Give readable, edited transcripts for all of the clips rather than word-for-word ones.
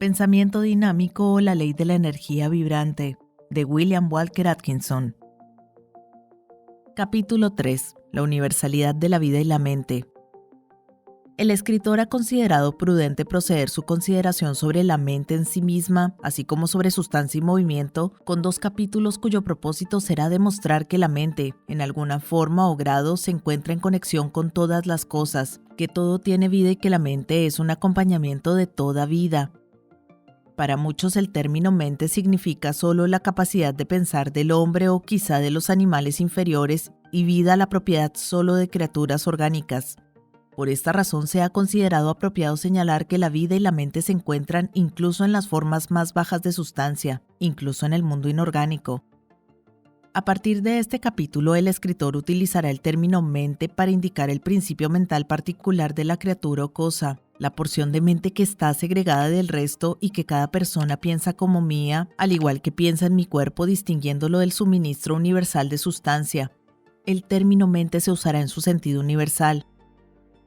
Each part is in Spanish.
Pensamiento dinámico o la ley de la energía vibrante, de William Walker Atkinson. Capítulo 3. La universalidad de la vida y la mente. El escritor ha considerado prudente proceder su consideración sobre la mente en sí misma, así como sobre sustancia y movimiento, con 2 capítulos cuyo propósito será demostrar que la mente, en alguna forma o grado, se encuentra en conexión con todas las cosas, que todo tiene vida y que la mente es un acompañamiento de toda vida. Para muchos el término mente significa solo la capacidad de pensar del hombre o quizá de los animales inferiores y vida la propiedad solo de criaturas orgánicas. Por esta razón se ha considerado apropiado señalar que la vida y la mente se encuentran incluso en las formas más bajas de sustancia, incluso en el mundo inorgánico. A partir de este capítulo, el escritor utilizará el término mente para indicar el principio mental particular de la criatura o cosa, la porción de mente que está segregada del resto y que cada persona piensa como mía, al igual que piensa en mi cuerpo, distinguiéndolo del suministro universal de sustancia. El término mente se usará en su sentido universal.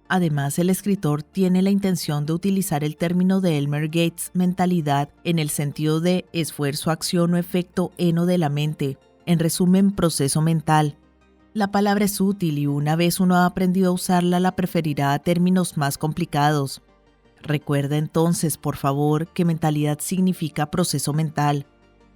Además, el escritor tiene la intención de utilizar el término de Elmer Gates, mentalidad, en el sentido de esfuerzo, acción o efecto heno de la mente, en resumen, proceso mental. La palabra es útil y una vez uno ha aprendido a usarla, la preferirá a términos más complicados. Recuerda entonces, por favor, que mentalidad significa proceso mental.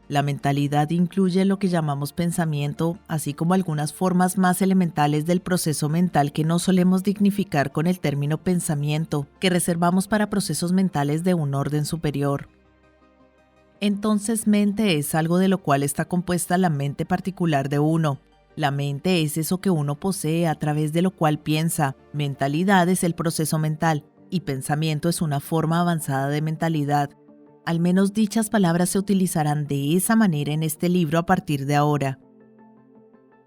La mentalidad incluye lo que llamamos pensamiento, así como algunas formas más elementales del proceso mental que no solemos dignificar con el término pensamiento, que reservamos para procesos mentales de un orden superior. Entonces, mente es algo de lo cual está compuesta la mente particular de uno. La mente es eso que uno posee a través de lo cual piensa. Mentalidad es el proceso mental, y pensamiento es una forma avanzada de mentalidad. Al menos dichas palabras se utilizarán de esa manera en este libro a partir de ahora.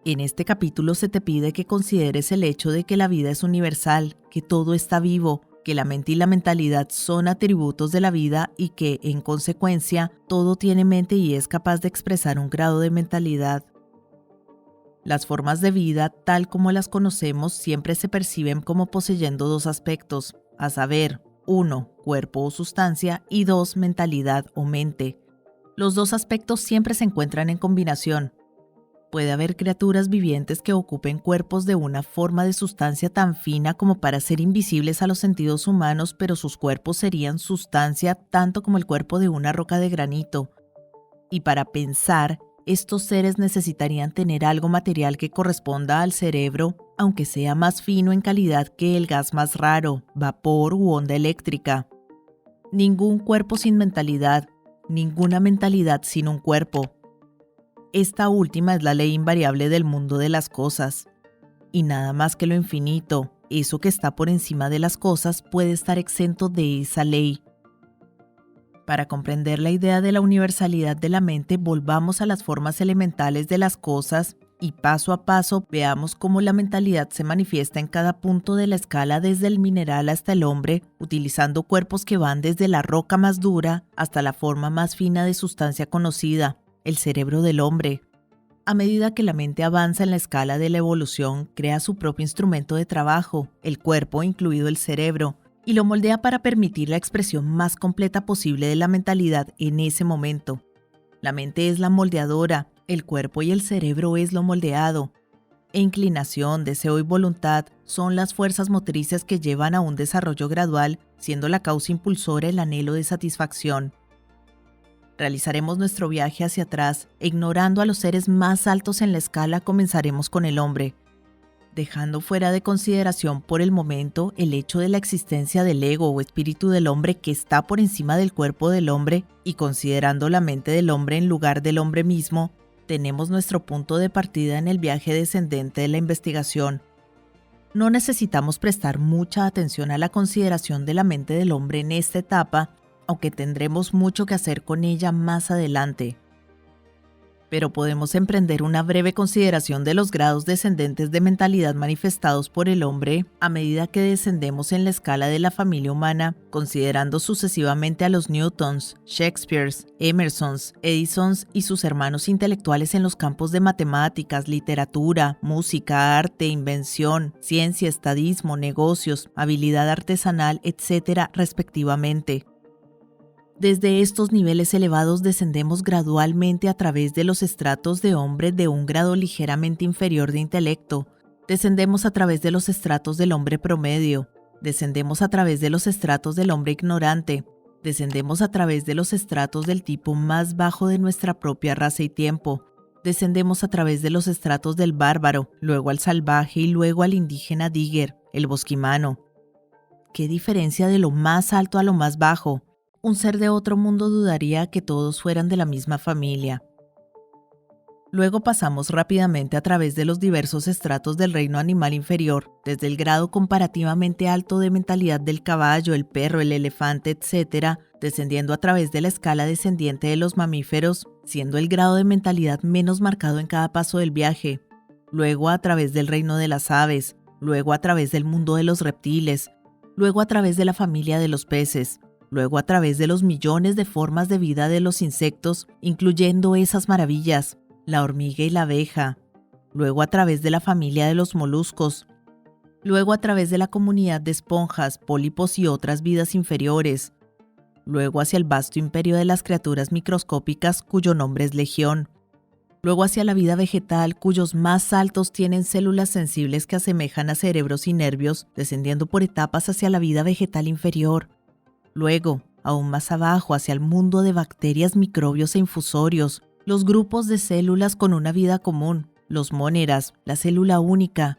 En este capítulo se te pide que consideres el hecho de que la vida es universal, que todo está vivo, que la mente y la mentalidad son atributos de la vida y que, en consecuencia, todo tiene mente y es capaz de expresar un grado de mentalidad. Las formas de vida, tal como las conocemos, siempre se perciben como poseyendo 2 aspectos, a saber, 1, cuerpo o sustancia, y 2, mentalidad o mente. Los 2 aspectos siempre se encuentran en combinación. Puede haber criaturas vivientes que ocupen cuerpos de una forma de sustancia tan fina como para ser invisibles a los sentidos humanos, pero sus cuerpos serían sustancia tanto como el cuerpo de una roca de granito. Y para pensar, estos seres necesitarían tener algo material que corresponda al cerebro, aunque sea más fino en calidad que el gas más raro, vapor u onda eléctrica. Ningún cuerpo sin mentalidad, ninguna mentalidad sin un cuerpo. Esta última es la ley invariable del mundo de las cosas. Y nada más que lo infinito, eso que está por encima de las cosas, puede estar exento de esa ley. Para comprender la idea de la universalidad de la mente, volvamos a las formas elementales de las cosas y paso a paso veamos cómo la mentalidad se manifiesta en cada punto de la escala desde el mineral hasta el hombre, utilizando cuerpos que van desde la roca más dura hasta la forma más fina de sustancia conocida, el cerebro del hombre. A medida que la mente avanza en la escala de la evolución, crea su propio instrumento de trabajo, el cuerpo, incluido el cerebro, y lo moldea para permitir la expresión más completa posible de la mentalidad en ese momento. La mente es la moldeadora, el cuerpo y el cerebro es lo moldeado. Inclinación, deseo y voluntad son las fuerzas motrices que llevan a un desarrollo gradual, siendo la causa impulsora el anhelo de satisfacción. Realizaremos nuestro viaje hacia atrás, e ignorando a los seres más altos en la escala, comenzaremos con el hombre, dejando fuera de consideración por el momento el hecho de la existencia del ego o espíritu del hombre que está por encima del cuerpo del hombre y considerando la mente del hombre en lugar del hombre mismo, tenemos nuestro punto de partida en el viaje descendente de la investigación. No necesitamos prestar mucha atención a la consideración de la mente del hombre en esta etapa, aunque tendremos mucho que hacer con ella más adelante. Pero podemos emprender una breve consideración de los grados descendentes de mentalidad manifestados por el hombre a medida que descendemos en la escala de la familia humana, considerando sucesivamente a los Newtons, Shakespeares, Emersons, Edisons y sus hermanos intelectuales en los campos de matemáticas, literatura, música, arte, invención, ciencia, estadismo, negocios, habilidad artesanal, etc., respectivamente. Desde estos niveles elevados descendemos gradualmente a través de los estratos de hombre de un grado ligeramente inferior de intelecto. Descendemos a través de los estratos del hombre promedio. Descendemos a través de los estratos del hombre ignorante. Descendemos a través de los estratos del tipo más bajo de nuestra propia raza y tiempo. Descendemos a través de los estratos del bárbaro, luego al salvaje y luego al indígena digger, el bosquimano. ¿Qué diferencia de lo más alto a lo más bajo? Un ser de otro mundo dudaría que todos fueran de la misma familia. Luego pasamos rápidamente a través de los diversos estratos del reino animal inferior, desde el grado comparativamente alto de mentalidad del caballo, el perro, el elefante, etc., descendiendo a través de la escala descendiente de los mamíferos, siendo el grado de mentalidad menos marcado en cada paso del viaje. Luego a través del reino de las aves, luego a través del mundo de los reptiles, luego a través de la familia de los peces, luego a través de los millones de formas de vida de los insectos, incluyendo esas maravillas, la hormiga y la abeja, luego a través de la familia de los moluscos, luego a través de la comunidad de esponjas, pólipos y otras vidas inferiores, luego hacia el vasto imperio de las criaturas microscópicas cuyo nombre es legión, luego hacia la vida vegetal cuyos más altos tienen células sensibles que asemejan a cerebros y nervios, descendiendo por etapas hacia la vida vegetal inferior, luego, aún más abajo, hacia el mundo de bacterias, microbios e infusorios, los grupos de células con una vida común, los móneras, la célula única.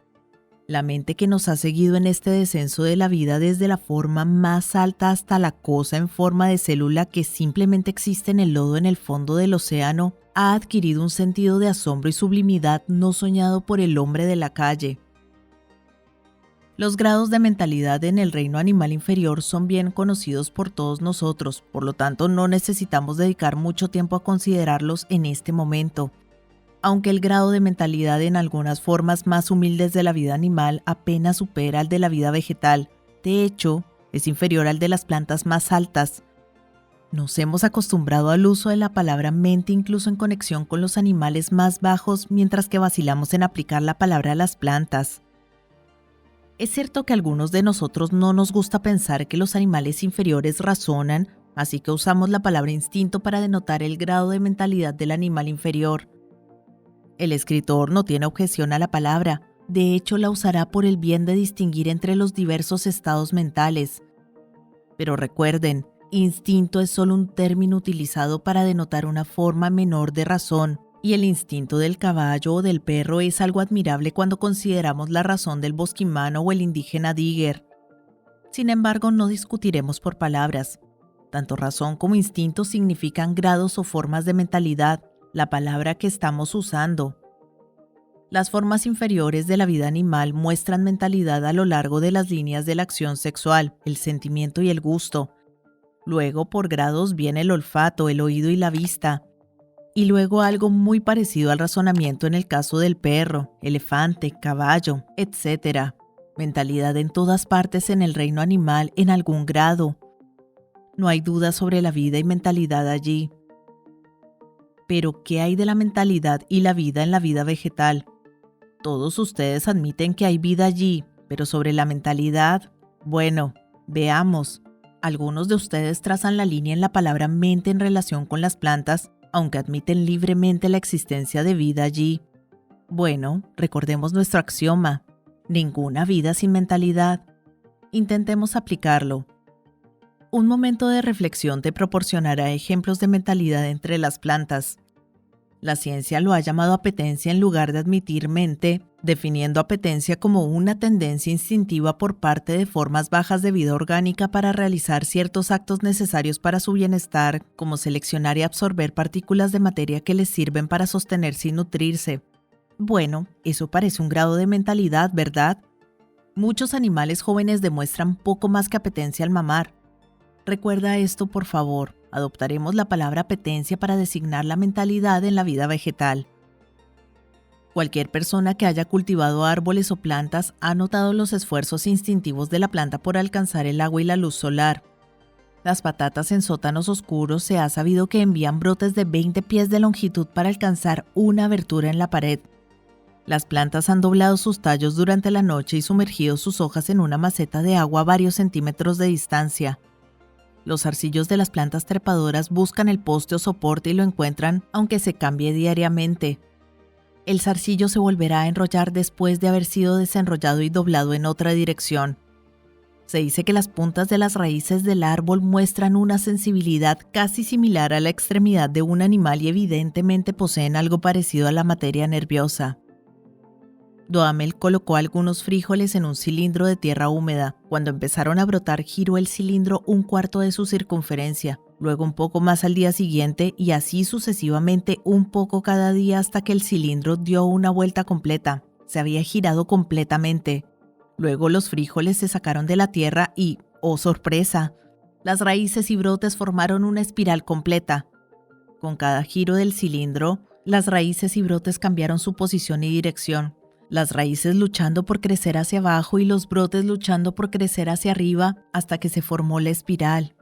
La mente que nos ha seguido en este descenso de la vida desde la forma más alta hasta la cosa en forma de célula que simplemente existe en el lodo en el fondo del océano, ha adquirido un sentido de asombro y sublimidad no soñado por el hombre de la calle. Los grados de mentalidad en el reino animal inferior son bien conocidos por todos nosotros, por lo tanto no necesitamos dedicar mucho tiempo a considerarlos en este momento. Aunque el grado de mentalidad en algunas formas más humildes de la vida animal apenas supera al de la vida vegetal, de hecho, es inferior al de las plantas más altas. Nos hemos acostumbrado al uso de la palabra mente incluso en conexión con los animales más bajos, mientras que vacilamos en aplicar la palabra a las plantas. Es cierto que a algunos de nosotros no nos gusta pensar que los animales inferiores razonan, así que usamos la palabra instinto para denotar el grado de mentalidad del animal inferior. El escritor no tiene objeción a la palabra, de hecho la usará por el bien de distinguir entre los diversos estados mentales. Pero recuerden, instinto es solo un término utilizado para denotar una forma menor de razón, y el instinto del caballo o del perro es algo admirable cuando consideramos la razón del bosquimano o el indígena digger. Sin embargo, no discutiremos por palabras. Tanto razón como instinto significan grados o formas de mentalidad, la palabra que estamos usando. Las formas inferiores de la vida animal muestran mentalidad a lo largo de las líneas de la acción sexual, el sentimiento y el gusto. Luego, por grados, viene el olfato, el oído y la vista. Y luego algo muy parecido al razonamiento en el caso del perro, elefante, caballo, etc. Mentalidad en todas partes en el reino animal en algún grado. No hay duda sobre la vida y mentalidad allí. Pero, ¿qué hay de la mentalidad y la vida en la vida vegetal? Todos ustedes admiten que hay vida allí, pero sobre la mentalidad, bueno, veamos. Algunos de ustedes trazan la línea en la palabra mente en relación con las plantas, aunque admiten libremente la existencia de vida allí. Bueno, recordemos nuestro axioma: ninguna vida sin mentalidad. Intentemos aplicarlo. Un momento de reflexión te proporcionará ejemplos de mentalidad entre las plantas. La ciencia lo ha llamado apetencia en lugar de admitir mente, definiendo apetencia como una tendencia instintiva por parte de formas bajas de vida orgánica para realizar ciertos actos necesarios para su bienestar, como seleccionar y absorber partículas de materia que les sirven para sostenerse y nutrirse. Bueno, eso parece un grado de mentalidad, ¿verdad? Muchos animales jóvenes demuestran poco más que apetencia al mamar. Recuerda esto, por favor. Adoptaremos la palabra apetencia para designar la mentalidad en la vida vegetal. Cualquier persona que haya cultivado árboles o plantas ha notado los esfuerzos instintivos de la planta por alcanzar el agua y la luz solar. Las patatas en sótanos oscuros se ha sabido que envían brotes de 20 pies de longitud para alcanzar una abertura en la pared. Las plantas han doblado sus tallos durante la noche y sumergido sus hojas en una maceta de agua a varios centímetros de distancia. Los zarcillos de las plantas trepadoras buscan el poste o soporte y lo encuentran, aunque se cambie diariamente. El zarcillo se volverá a enrollar después de haber sido desenrollado y doblado en otra dirección. Se dice que las puntas de las raíces del árbol muestran una sensibilidad casi similar a la extremidad de un animal y evidentemente poseen algo parecido a la materia nerviosa. Duhamel colocó algunos frijoles en un cilindro de tierra húmeda. Cuando empezaron a brotar, giró el cilindro un cuarto de su circunferencia, luego un poco más al día siguiente y así sucesivamente un poco cada día hasta que el cilindro dio una vuelta completa. Se había girado completamente. Luego los frijoles se sacaron de la tierra y, ¡oh sorpresa!, las raíces y brotes formaron una espiral completa. Con cada giro del cilindro, las raíces y brotes cambiaron su posición y dirección. Las raíces luchando por crecer hacia abajo y los brotes luchando por crecer hacia arriba hasta que se formó la espiral.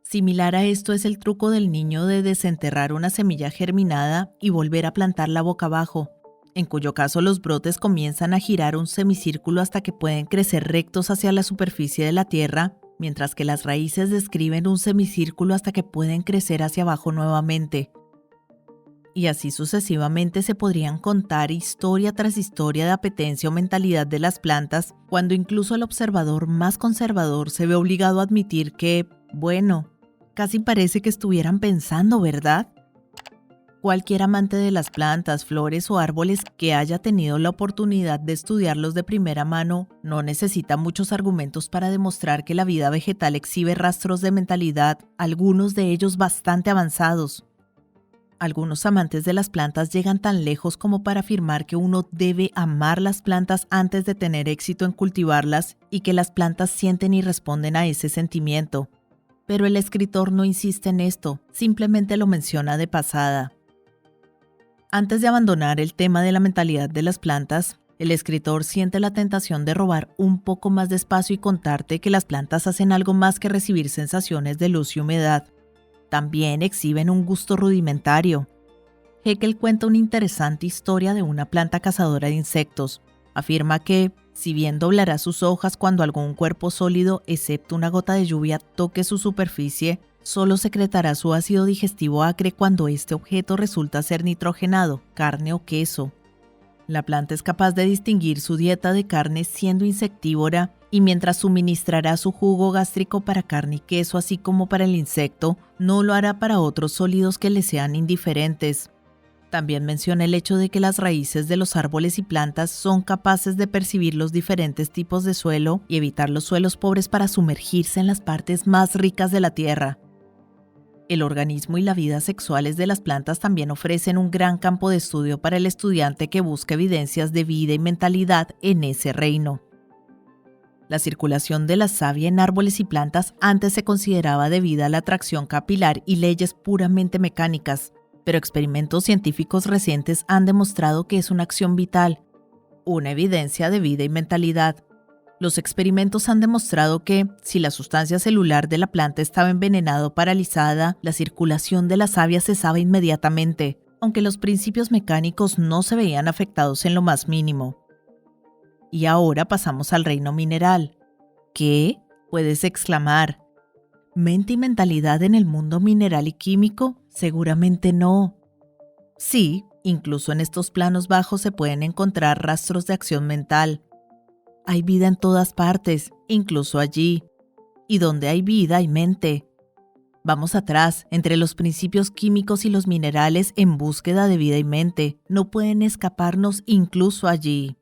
Similar a esto es el truco del niño de desenterrar una semilla germinada y volver a plantarla boca abajo, en cuyo caso los brotes comienzan a girar un semicírculo hasta que pueden crecer rectos hacia la superficie de la tierra, mientras que las raíces describen un semicírculo hasta que pueden crecer hacia abajo nuevamente. Y así sucesivamente se podrían contar historia tras historia de apetencia o mentalidad de las plantas, cuando incluso el observador más conservador se ve obligado a admitir que, bueno, casi parece que estuvieran pensando, ¿verdad? Cualquier amante de las plantas, flores o árboles que haya tenido la oportunidad de estudiarlos de primera mano no necesita muchos argumentos para demostrar que la vida vegetal exhibe rastros de mentalidad, algunos de ellos bastante avanzados. Algunos amantes de las plantas llegan tan lejos como para afirmar que uno debe amar las plantas antes de tener éxito en cultivarlas y que las plantas sienten y responden a ese sentimiento. Pero el escritor no insiste en esto, simplemente lo menciona de pasada. Antes de abandonar el tema de la mentalidad de las plantas, el escritor siente la tentación de robar un poco más de espacio y contarte que las plantas hacen algo más que recibir sensaciones de luz y humedad. También exhiben un gusto rudimentario. Haeckel cuenta una interesante historia de una planta cazadora de insectos. Afirma que, si bien doblará sus hojas cuando algún cuerpo sólido, excepto una gota de lluvia, toque su superficie, solo secretará su ácido digestivo acre cuando este objeto resulta ser nitrogenado, carne o queso. La planta es capaz de distinguir su dieta de carne siendo insectívora y mientras suministrará su jugo gástrico para carne y queso así como para el insecto, no lo hará para otros sólidos que le sean indiferentes. También menciona el hecho de que las raíces de los árboles y plantas son capaces de percibir los diferentes tipos de suelo y evitar los suelos pobres para sumergirse en las partes más ricas de la tierra. El organismo y la vida sexuales de las plantas también ofrecen un gran campo de estudio para el estudiante que busca evidencias de vida y mentalidad en ese reino. La circulación de la savia en árboles y plantas antes se consideraba debida a la atracción capilar y leyes puramente mecánicas, pero experimentos científicos recientes han demostrado que es una acción vital, una evidencia de vida y mentalidad. Los experimentos han demostrado que, si la sustancia celular de la planta estaba envenenada o paralizada, la circulación de la savia cesaba inmediatamente, aunque los principios mecánicos no se veían afectados en lo más mínimo. Y ahora pasamos al reino mineral. ¿Qué?, puedes exclamar. ¿Mente y mentalidad en el mundo mineral y químico? Seguramente no. Sí, incluso en estos planos bajos se pueden encontrar rastros de acción mental. Hay vida en todas partes, incluso allí. Y donde hay vida hay mente. Vamos atrás, entre los principios químicos y los minerales en búsqueda de vida y mente. No pueden escaparnos incluso allí.